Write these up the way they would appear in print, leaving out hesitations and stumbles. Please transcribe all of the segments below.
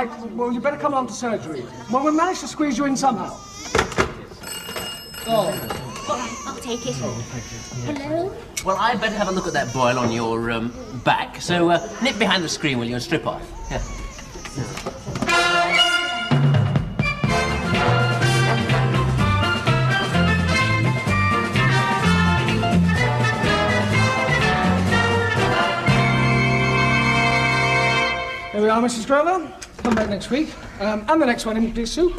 Mike. Well, you better come along to surgery. Well, we managed to squeeze you in somehow. Oh. All right, I'll take it. Oh, thank you. Hello? Well, I better have a look at that boil on your back. So nip behind the screen, will you, and strip off. Yeah. Here we are, Mrs. Grover. Come back next week. And the next one in, please, Sue.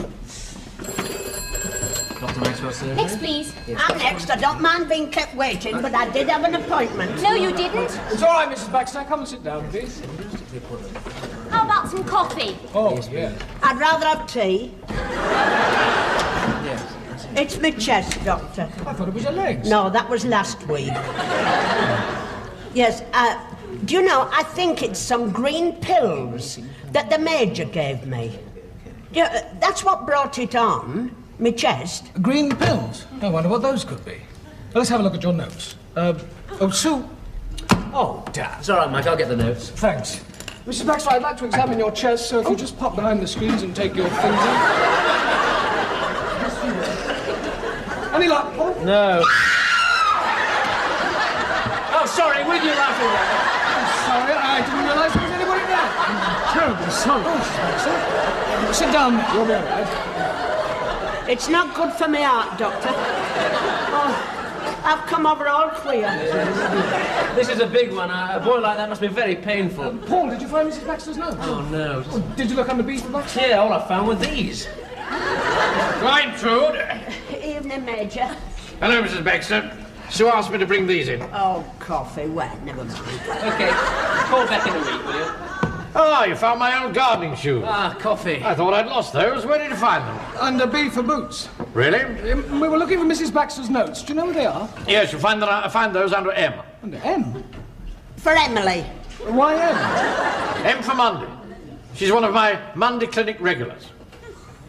Dr. Maxwell, sir. Next, please. I'm next. I don't mind being kept waiting, but I did have an appointment. No, you didn't. It's all right, Mrs. Baxter. Come and sit down, please. How about some coffee? Oh, yeah. I'd rather have tea. Yes. It's my chest, Doctor. I thought it was your legs. No, that was last week. Yes, do you know, I think it's some green pills that the Major gave me. Yeah, that's what brought it on, my chest. Green pills? I wonder what those could be. Well, let's have a look at your notes. Oh, Sue. Oh, damn. It's all right, Mike. I'll get the notes. Thanks. Mrs. Baxter, I'd like to examine your chest, so if you just pop behind the screens and take your finger. Any luck, Paul? No. Oh, sorry. With you laughing at? Sorry, I didn't realise there was anybody there. I'm terribly sorry. Oh, Mrs. Baxter. Sit down, you'll be all right. It's not good for my heart, Doctor. Oh, I've come over all queer. This is a big one. A boil like that must be very painful. Paul, did you find Mrs. Baxter's note? Oh, no. Oh, did you look under B for Baxter? Yeah, all I found were these. Gertrude. Evening, Major. Hello, Mrs. Baxter. Sue asked me to bring these in. Oh, coffee. Well, never mind. OK. Call back in a week, will you? Oh, you found my old gardening shoes. Ah, coffee. I thought I'd lost those. Where did you find them? Under B for boots. Really? We were looking for Mrs. Baxter's notes. Do you know where they are? Yes, you'll find that I find those under M. Under M? For Emily. Why M? M for Monday. She's one of my Monday clinic regulars.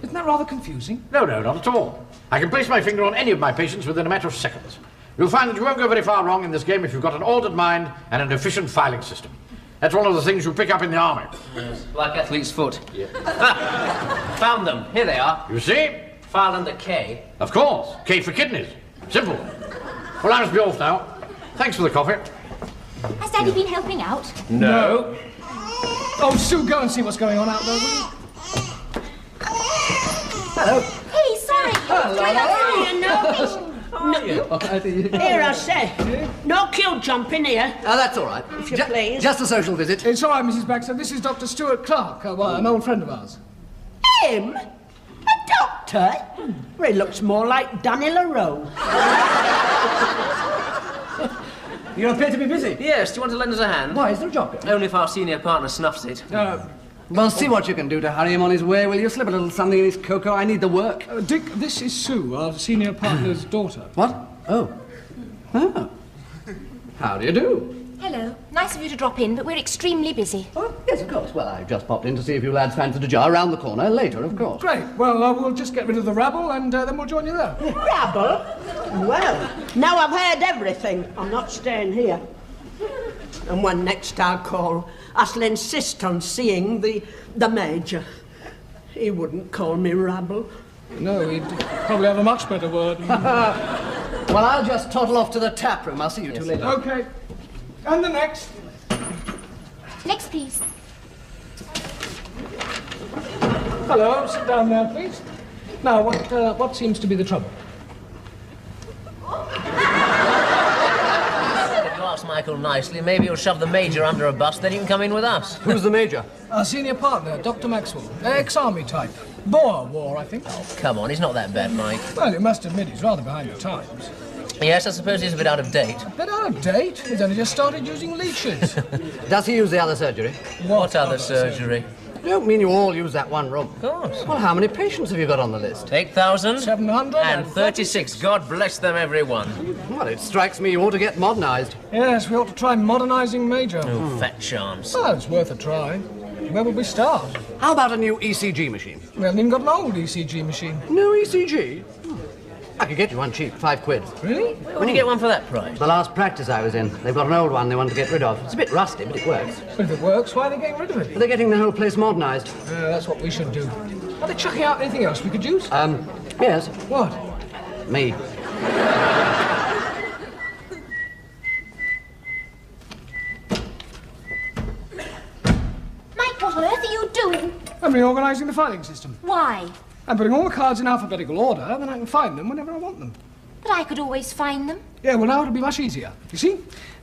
Isn't that rather confusing? No, not at all. I can place my finger on any of my patients within a matter of seconds. You'll find that you won't go very far wrong in this game if you've got an ordered mind and an efficient filing system. That's one of the things you pick up in the army. Yes, like athlete's foot. Yeah. Found them. Here they are. You see? Filed under K. Of course. K for kidneys. Simple. Well, I must be off now. Thanks for the coffee. Has Daddy been helping out? No. Oh, Sue, go and see what's going on out there, will you? Hello. Hey, sorry. Here, I say. No queue jumping here. Oh, that's all right. If you please. Just a social visit. It's all right, Mrs. Baxter. This is Dr. Stuart Clark, an old friend of ours. Him? A doctor? Well, he looks more like Danny LaRoe. You appear to be busy. Yes, do you want to lend us a hand? Why, is there a job here? Only if our senior partner snuffs it. Well, see what you can do to hurry him on his way, will you? Slip a little something in his cocoa. I need the work. Dick, this is Sue, our senior partner's daughter. What? Oh. How do you do? Hello. Nice of you to drop in, but we're extremely busy. Oh, yes, of course. Well, I just popped in to see if you lads fancied a jar round the corner. Later, of course. Great. Well, we'll just get rid of the rabble and then we'll join you there. Rabble? Well, now I've heard everything. I'm not staying here. And when next I call, I shall insist on seeing the Major. He wouldn't call me rabble. No, he'd probably have a much better word. Well, I'll just toddle off to the tap room. I'll see you two later. OK. And the next. Next, please. Hello, sit down there, please. Now, what seems to be the trouble? If you ask Michael nicely, maybe he'll shove the Major under a bus, then he can come in with us. Who's the Major? Our senior partner, Dr. Maxwell. Ex-army type. Boer War, I think. Oh, come on, he's not that bad, Mike. Well, you must admit he's rather behind the times. Yes, I suppose he's a bit out of date. A bit out of date? He's only just started using leeches. Does he use the other surgery? What other surgery? You don't mean you all use that one room? Of course. Well, how many patients have you got on the list? 8,736. God bless them, everyone. Well, it strikes me you ought to get modernised. Yes, we ought to try modernising Major. Oh, fat chance. Well, it's worth a try. Where would we start? How about a new ECG machine? We haven't even got an old ECG machine. No ECG? I could get you one cheap, £5. Really? When you get one for that price? The last practice I was in, they've got an old one they want to get rid of. It's a bit rusty, but it works. But if it works, why are they getting rid of it? They're getting the whole place modernised. That's what we should do. Are they chucking out anything else we could use? Yes. What? Me. Mike, what on earth are you doing? I'm reorganising the filing system. Why? I'm putting all the cards in alphabetical order, then I can find them whenever I want them. But I could always find them. Yeah, well, now it'll be much easier. You see?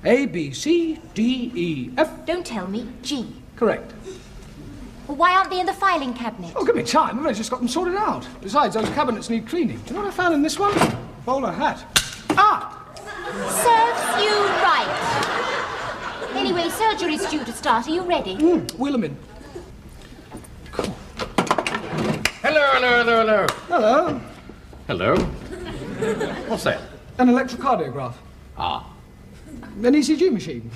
A, B, C, D, E, F. Don't tell me. G. Correct. Well, why aren't they in the filing cabinet? Oh, give me time. I've only just got them sorted out. Besides, those cabinets need cleaning. Do you know what I found in this one? Bowler hat. Ah! Serves you right. Anyway, surgery's due to start. Are you ready? Wheel them in. Hello. Hello. Hello. What's that? An electrocardiograph. Ah. An ECG machine.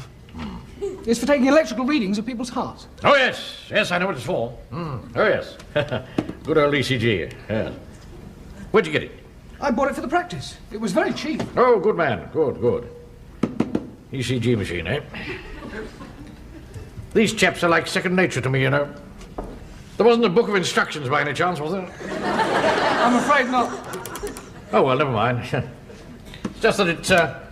It's for taking electrical readings of people's hearts. Oh, yes. Yes, I know what it's for. Oh, yes. Good old ECG. Yes. Where'd you get it? I bought it for the practice. It was very cheap. Oh, good man. Good. ECG machine, eh? These chaps are like second nature to me, you know. There wasn't a book of instructions by any chance, was there? I'm afraid not. Oh, well, never mind. It's just that it's a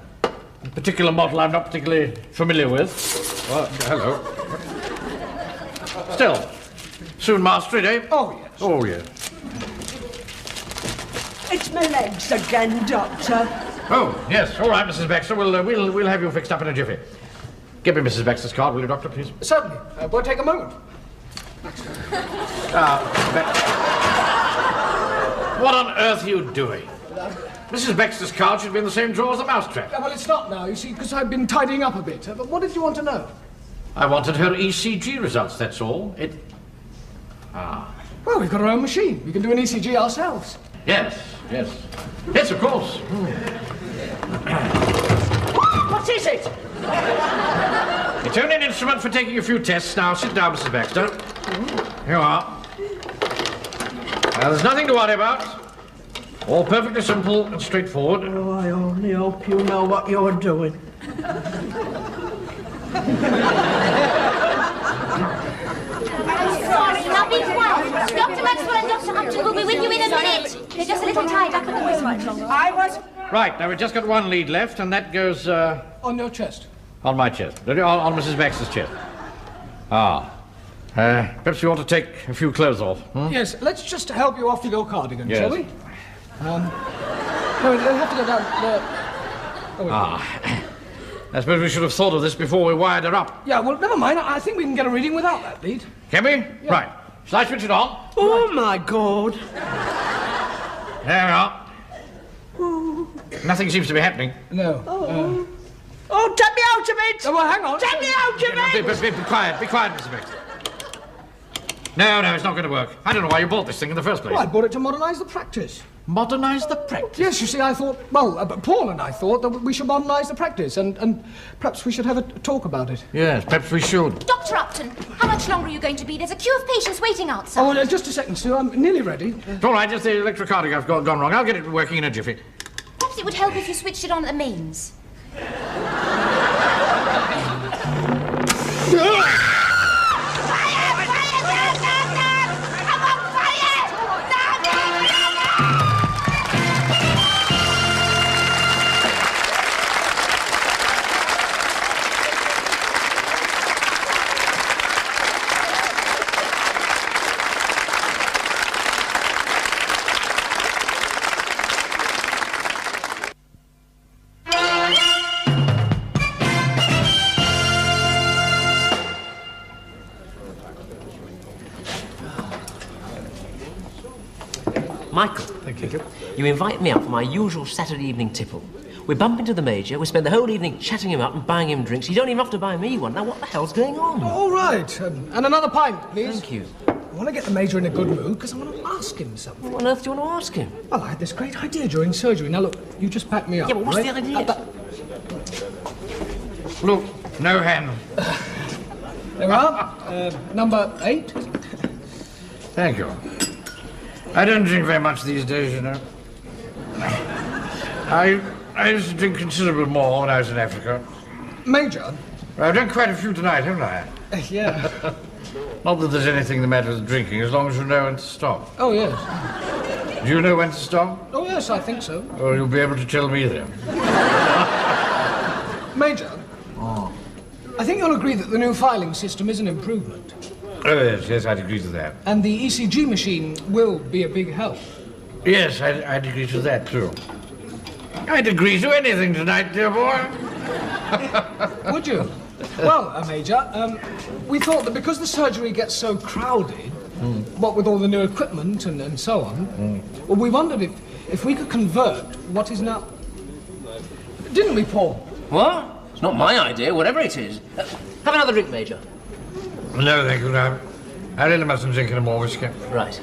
particular model I'm not particularly familiar with. Well, hello. Still, soon master it, eh? Oh, yes. Oh, yes. It's my legs again, Doctor. Oh, yes. All right, Mrs. Baxter. We'll have you fixed up in a jiffy. Give me Mrs. Baxter's card, will you, Doctor, please? Certainly. Won't take a moment. What on earth are you doing? Mrs. Baxter's card should be in the same drawer as the mousetrap. Well, it's not now, you see, because I've been tidying up a bit. But what did you want to know? I wanted her ECG results, that's all. Well, we've got our own machine. We can do an ECG ourselves. Yes. Yes, of course. What is it? It's only an instrument for taking a few tests. Now, sit down, Mrs. Baxter. Here you are. Now, there's nothing to worry about. All perfectly simple and straightforward. Oh, I only hope you know what you're doing. Sorry, now be quiet. Dr. Maxwell and Dr. Upton will be with you in a minute. They're just a little tied up at the moment. Right, now we've just got one lead left, and that goes, On your chest. on my chest. On Mrs. Baxter's chest. Perhaps you want to take a few clothes off. Yes, let's just help you off with your cardigan, Yes. shall we? No, we'll have to go down there. I suppose we should have thought of this before we wired her up. Yeah, well, never mind. I think we can get a reading without that lead. Can we? Yeah. Right. Shall I switch it on? Oh, my God. There we are. Nothing seems to be happening. No. Oh, take me out of it! Well, hang on. Take me out of it! Be quiet, Mrs. Baxter. No, it's not going to work. I don't know why you bought this thing in the first place. Well, I bought it to modernise the practice. Modernise the practice? Yes, you see, I thought, Paul and I thought that we should modernise the practice, and perhaps we should have a talk about it. Yes, perhaps we should. Dr. Upton, how much longer are you going to be? There's a queue of patients waiting outside. Oh, well, just a second, Sue. I'm nearly ready. It's all right, just the electrocardiograph gone wrong. I'll get it working in a jiffy. Perhaps it would help if you switched it on at the mains. Michael. Thank you. You invite me up for my usual Saturday evening tipple. We bump into the Major, we spend the whole evening chatting him up and buying him drinks. You don't even have to buy me one. Now, what the hell's going on? All right. And another pint, please. Thank you. I want to get the Major in a good mood because I want to ask him something. What on earth do you want to ask him? Well, I had this great idea during surgery. Now, look, you just pack me up. Yeah, but what's right? the idea? Look, no hand. There we are. Number 8. Thank you. I don't drink very much these days, you know. I used to drink considerably more when I was in Africa. Major? I've done quite a few tonight, haven't I? Yeah. Not that there's anything the matter with drinking, as long as you know when to stop. Oh, yes. Do you know when to stop? Oh, yes, I think so. Well, you'll be able to tell me then. Major? Oh. I think you'll agree that the new filing system is an improvement. Oh, yes, I'd agree to that. And the ECG machine will be a big help. Yes, I'd agree to that, too. I'd agree to anything tonight, dear boy. Would you? Well, Major, we thought that because the surgery gets so crowded, what with all the new equipment and so on, well, we wondered if we could convert what is now... Didn't we, Paul? What? It's not my idea, whatever it is. Have another drink, Major. No, thank you, no. I really mustn't drink any more whiskey. Right.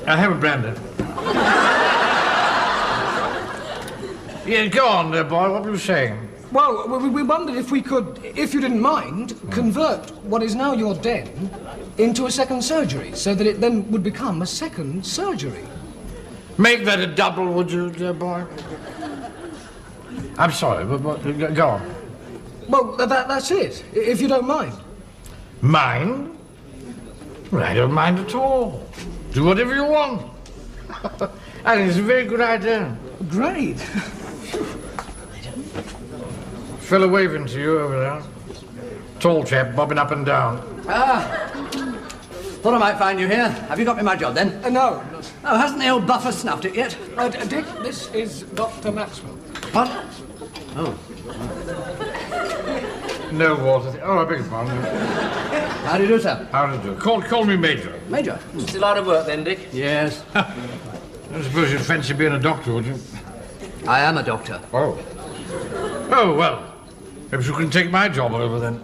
I have a brandy. Yeah, go on, dear boy, what were you saying? Well, we wondered if we could, if you didn't mind, convert what is now your den into a second surgery, so that it then would become a second surgery. Make that a double, would you, dear boy? I'm sorry, but go on. Well, that's it, if you don't mind. Mind? Well, I don't mind at all. Do whatever you want. I think it's a very good idea. Great. Fellow waving to you over there. Tall chap, bobbing up and down. Ah, thought I might find you here. Have you got me my job, then? No. Oh, hasn't the old buffer snuffed it yet? Dick, this is Dr. Maxwell. What? Oh. No water. Oh, I beg your pardon. How do you do, sir? How to do? Call me Major. Major? Still out of work then, Dick? Yes. I suppose you'd fancy being a doctor, would you? I am a doctor. Oh. Oh, well. Perhaps you can take my job over then.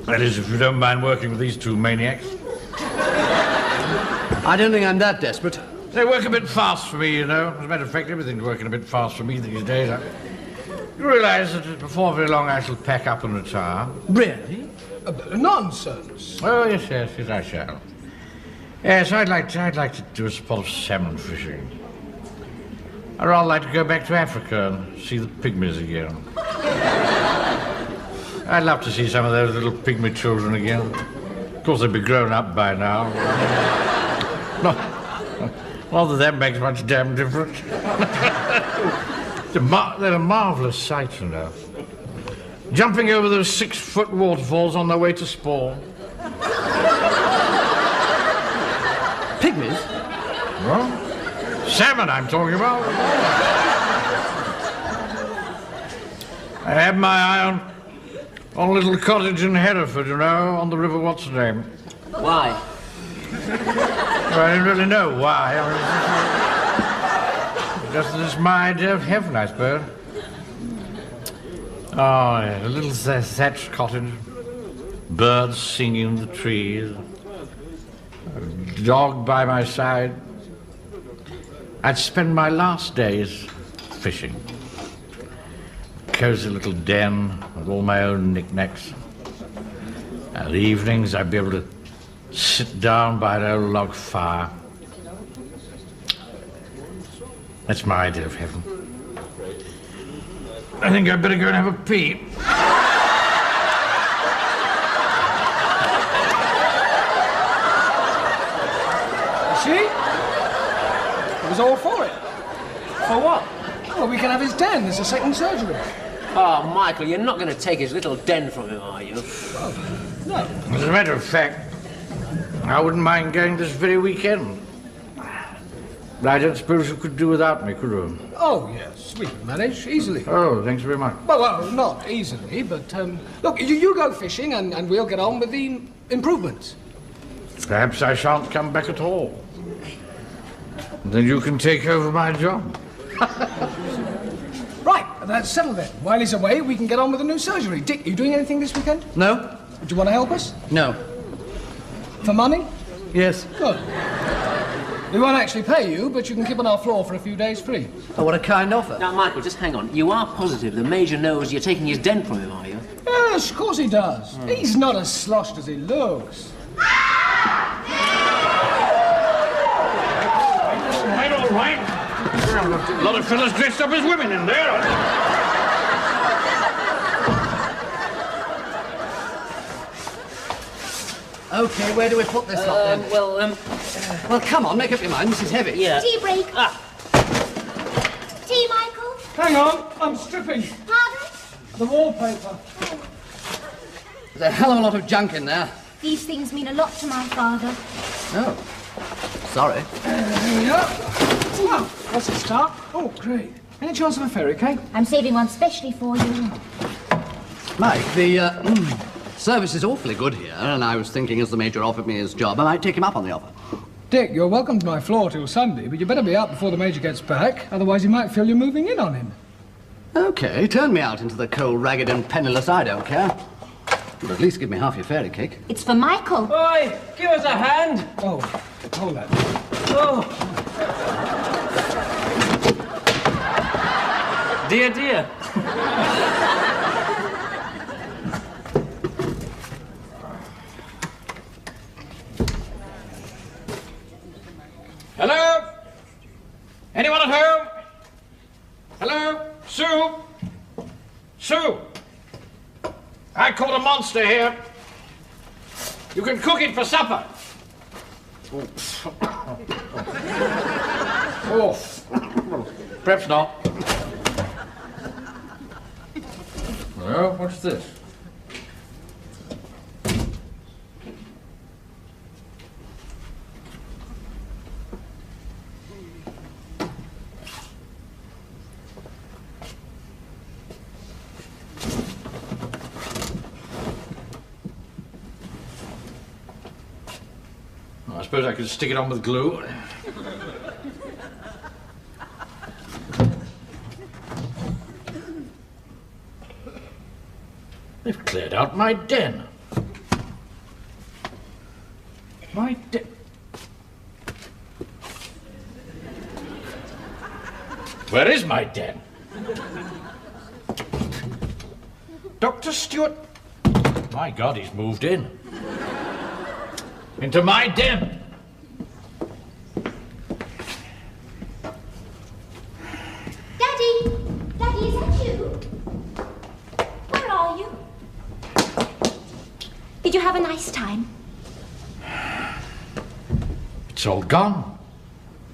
That is, if you don't mind working with these two maniacs. I don't think I'm that desperate. They work a bit fast for me, you know. As a matter of fact, everything's working a bit fast for me these days. You realise that before very long I shall pack up and retire. Really? Nonsense. Oh, yes, I shall. Yes, I'd like to do a spot of salmon fishing. I'd rather like to go back to Africa and see the pygmies again. I'd love to see some of those little pygmy children again. Of course, they'd be grown up by now. Not that that makes much damn difference. They're a marvellous sight, you know. Jumping over those 6-foot waterfalls on their way to spawn. Pygmies? What? Salmon, I'm talking about. I had my eye on a little cottage in Hereford, you know, on the river, what's the name? Why? Well, I didn't really know why. I mean, just that it's my idea of heaven, I suppose. Oh, yeah, a little thatched cottage, birds singing in the trees, a dog by my side. I'd spend my last days fishing. Cozy little den with all my own knickknacks. And evenings I'd be able to sit down by an old log fire. That's my idea of heaven. I think I'd better go and have a pee. See? He was all for it. For what? Well, we can have his den. There's a second surgery. Oh, Michael, you're not going to take his little den from him, are you? No. As a matter of fact, I wouldn't mind going this very weekend. But I don't suppose you could do without me, could you? Oh, yes. We can manage easily. Oh, thanks very much. Well, not easily, but, look, you go fishing and we'll get on with the improvements. Perhaps I shan't come back at all. Then you can take over my job. Right, that's settled then. While he's away, we can get on with the new surgery. Dick, are you doing anything this weekend? No? Do you want to help us? No. For money? Yes. Good. We won't actually pay you, but you can keep on our floor for a few days free. Oh, what a kind offer. Now, Michael, just hang on. You are positive the Major knows you're taking his den from him, are you? Yes, of course he does. He's not as sloshed as he looks. All right. A lot of fellas dressed up as women in there. Okay, where do we put this lot then? Well, come on, make up your mind. This is heavy. Yeah. Tea break. Tea, Michael. Hang on, I'm stripping. Pardon? The wallpaper. There's a hell of a lot of junk in there. These things mean a lot to my father. Oh. Sorry. Here we are. Well, what's it start? Oh, great. Any chance of a ferry cake? I'm saving one specially for you. Mike, the service is awfully good here, and I was thinking as the Major offered me his job, I might take him up on the offer. Dick, you're welcome to my floor till Sunday, but you better be out before the Major gets back, otherwise he might feel you're moving in on him. Okay, turn me out into the cold, ragged and penniless, I don't care. But at least give me half your fairy cake. It's for Michael. Oi, give us a hand. Oh, hold that. Oh. Dear, dear. Hello? Anyone at home? Hello? Sue? Sue? I caught a monster here. You can cook it for supper. Oh, perhaps not. Well, what's this? I suppose I could stick it on with glue. They've cleared out my den. My den. Where is my den? Dr. Stewart. My God, he's moved in. Into my den. Daddy! Daddy, is that you? Where are you? Did you have a nice time? It's all gone.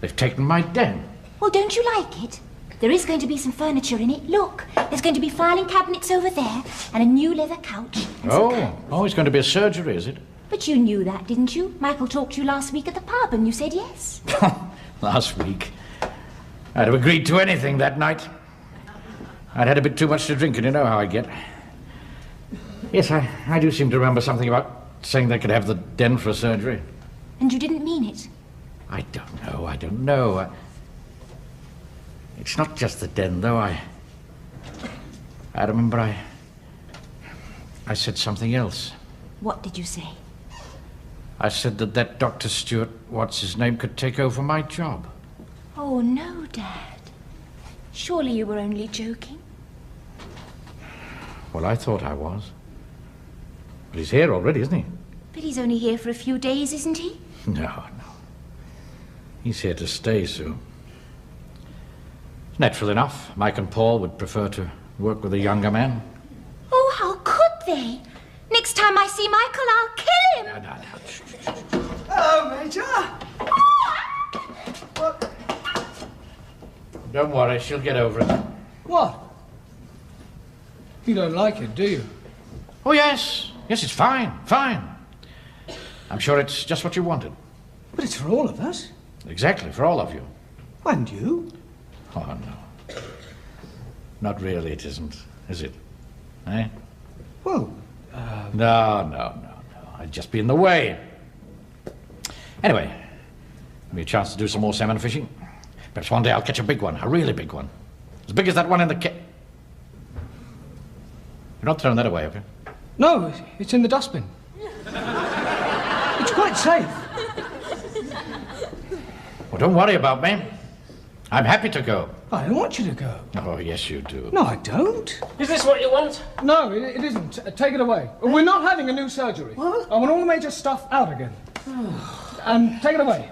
They've taken my den. Well, don't you like it? There is going to be some furniture in it. Look, there's going to be filing cabinets over there and a new leather couch. And some Oh, it's going to be a surgery, is it? But you knew that, didn't you? Michael talked to you last week at the pub and you said yes. Last week. I'd have agreed to anything that night. I'd had a bit too much to drink, and you know how I get. Yes, I do seem to remember something about saying they could have the den for a surgery. And you didn't mean it? I don't know. It's not just the den, though. I remember I said something else. What did you say? I said that Dr. Stewart, what's his name, could take over my job. Oh, no, Dad. Surely you were only joking. Well, I thought I was. But he's here already, isn't he? But he's only here for a few days, isn't he? No. He's here to stay, Sue. Natural enough. Mike and Paul would prefer to work with a younger man. Oh, how could they? Next time I see Michael, I'll kill him. No. Hello, Major. Don't worry, she'll get over it. What? You don't like it, do you? Oh, yes. Yes, it's fine. I'm sure it's just what you wanted. But it's for all of us. Exactly, for all of you. And you? Oh, no. Not really, it isn't, is it? Eh? Well, No. I'd just be in the way. Anyway, give me a chance to do some more salmon fishing. Perhaps one day I'll catch a big one, a really big one. As big as that one in the You're not throwing that away, have you? no, it's in the dustbin. It's quite safe. Well, don't worry about me. I'm happy to go. I don't want you to go. Oh, yes, you do. No, I don't. Is this what you want? No, it isn't. Take it away. We're not having a new surgery. What? I want all the Major stuff out again. Take it away.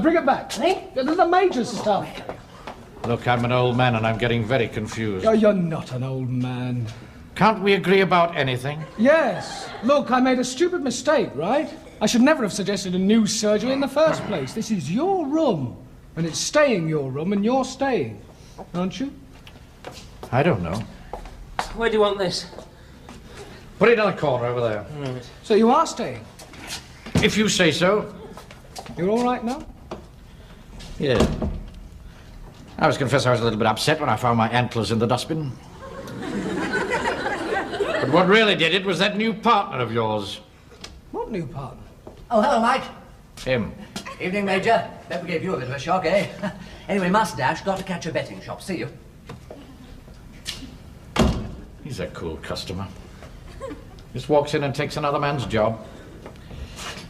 Bring it back. Eh? The Major's stuff. Look, I'm an old man and I'm getting very confused. Oh, you're not an old man. Can't we agree about anything? Yes. Look, I made a stupid mistake, right? I should never have suggested a new surgery in the first place. This is your room, and it's staying your room, and you're staying, aren't you? I don't know. Where do you want this? Put it in the corner over there. Right. So you are staying? If you say so. You're all right now? Yeah. I must confess I was a little bit upset when I found my antlers in the dustbin. But what really did it was that new partner of yours. What new partner? Oh, hello, Mike. Him. Evening, Major. Bet we gave you a bit of a shock, eh? Anyway, must dash. Got to catch a betting shop. See you. He's a cool customer. Just walks in and takes another man's job.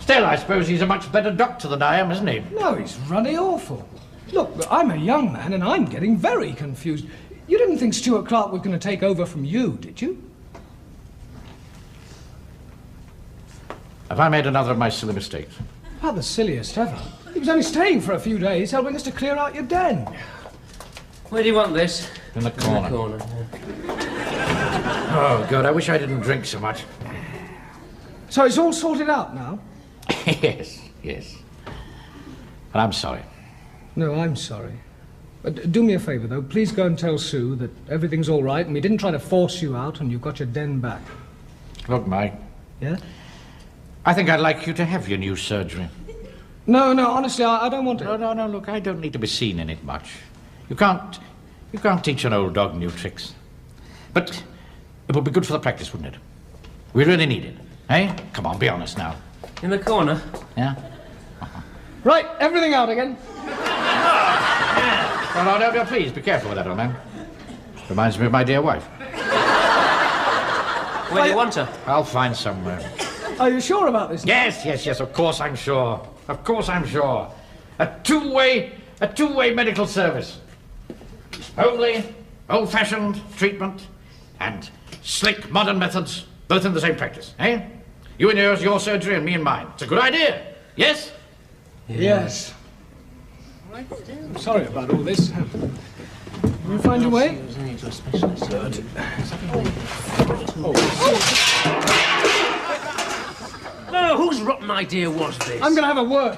Still, I suppose he's a much better doctor than I am, isn't he? No, he's ruddy awful. Look, I'm a young man, and I'm getting very confused. You didn't think Stuart Clark was going to take over from you, did you? Have I made another of my silly mistakes? About the silliest ever. He was only staying for a few days, helping us to clear out your den. Where do you want this? In the corner. In the corner, yeah. Oh, God, I wish I didn't drink so much. So it's all sorted out now? Yes, yes. And I'm sorry. No, I'm sorry. But do me a favour, though. Please go and tell Sue that everything's all right and we didn't try to force you out and you've got your den back. Look, Mike. Yeah? I think I'd like you to have your new surgery. No, honestly, I don't want to. No, look, I don't need to be seen in it much. You can't teach an old dog new tricks. But it would be good for the practice, wouldn't it? We really need it, eh? Come on, be honest now. In the corner? Yeah? Right, everything out again. No, please, be careful with that, old man. Reminds me of my dear wife. Where do you want her? I'll find somewhere. Are you sure about this? Yes, of course I'm sure. Of course I'm sure. A two-way medical service. Homely, old-fashioned treatment and slick modern methods, both in the same practice, eh? You and yours, your surgery, and me and mine. It's a good idea, yes? Yes. I'm sorry about all this. You find your way? No, whose rotten idea was this? I'm going to have a word.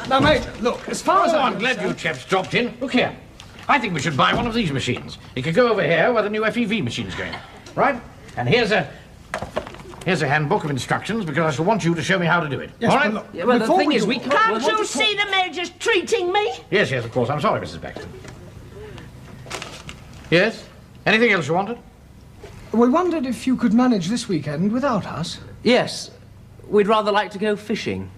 Now, Major, look, as far as I'm glad you chaps dropped in. Look here. I think we should buy one of these machines. It can go over here where the new FEV machine's going. Right? And here's a handbook of instructions because I shall want you to show me how to do it. Yes, all right? Look, Yeah, well, the thing is, we can't... Can't you see the Major's treating me? Yes, of course. I'm sorry, Mrs. Baxter. Yes? Anything else you wanted? We wondered if you could manage this weekend without us. Yes. We'd rather like to go fishing.